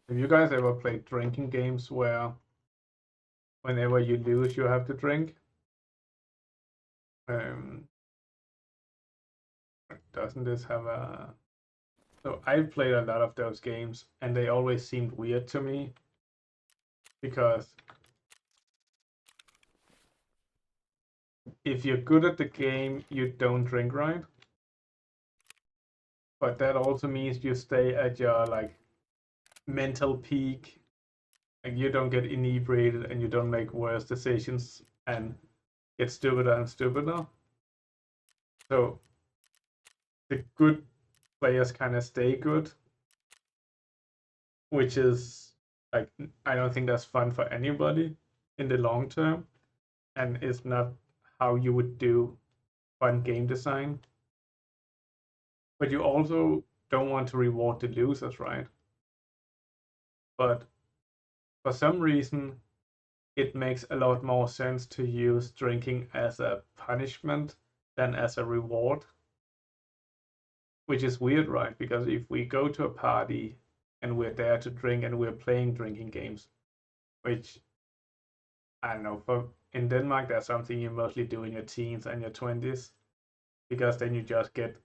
Have you guys ever played drinking games where whenever you lose, you have to drink? Um, doesn't this have a... So I've played a lot of those games, and they always seemed weird to me because if you're good at the game, you don't drink, right? But that also means you stay at your like mental peak, like you don't get inebriated and you don't make worse decisions and get stupider and stupider. So the good players kind of stay good, which is like I don't think that's fun for anybody in the long term, and it's not how you would do fun game design. But you also don't want to reward the losers, right? But for some reason, it makes a lot more sense to use drinking as a punishment than as a reward, which is weird, right? Because if we go to a party and we're there to drink and we're playing drinking games, which I don't know, for in Denmark, that's something you mostly do in your teens and your 20s, because then you just get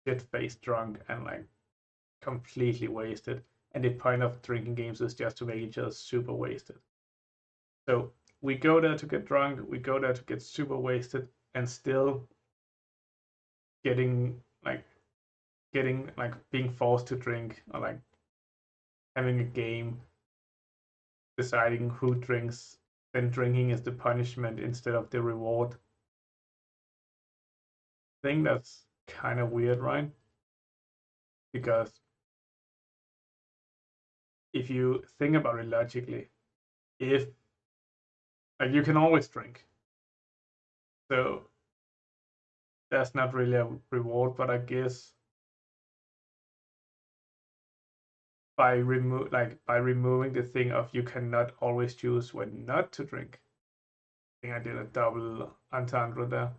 shit faced drunk and like completely wasted. And the point of drinking games is just to make each other super wasted. So we go there to get drunk, we go there to get super wasted, and still getting like being forced to drink or like having a game deciding who drinks, then drinking is the punishment instead of the reward. I think that's kind of weird, right? Because if you think about it logically, if like you can always drink, so that's not really a reward, but I guess by removing the thing of you cannot always choose when not to drink. I think I did a double entendre there,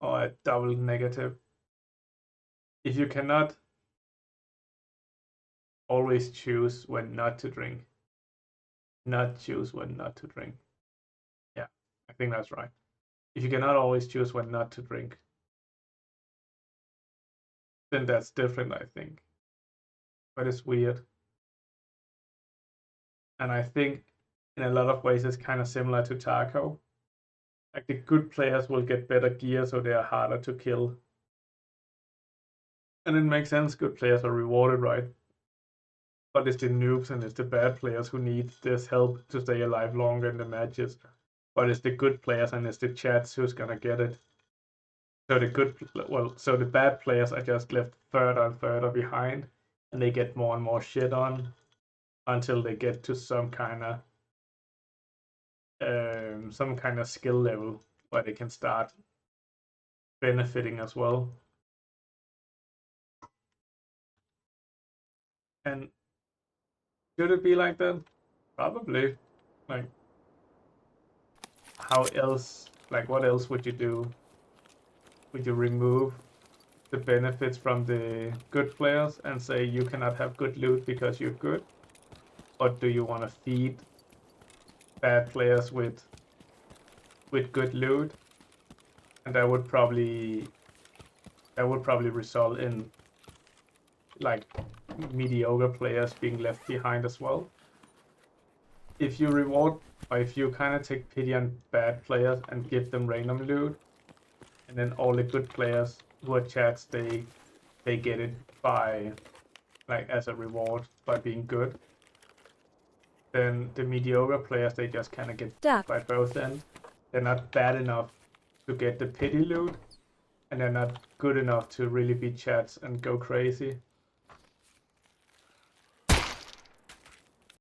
or a double negative. If you cannot always choose when not to drink, not choose when not to drink. Yeah, I think that's right. If you cannot always choose when not to drink, then that's different, I think. But it's weird. And I think in a lot of ways it's kind of similar to Tarkov. Like the good players will get better gear so they are harder to kill. And it makes sense, good players are rewarded, right? But it's the noobs and it's the bad players who need this help to stay alive longer in the matches. But it's the good players and it's the chats who's gonna get it. So the bad players are just left further and further behind, and they get more and more shit on until they get to some kind of skill level where they can start benefiting as well. And should it be like that? Probably. Like, how else? Like, what else would you do? Would you remove the benefits from the good players and say you cannot have good loot because you're good? Or do you want to feed bad players with good loot? And that would probably result in like mediocre players being left behind as well. If you reward, or if you kind of take pity on bad players and give them random loot, and then all the good players who are chats, they get it by like as a reward by being good, then the mediocre players, they just kind of get by both ends. They're not bad enough to get the pity loot, and they're not good enough to really be chats and go crazy.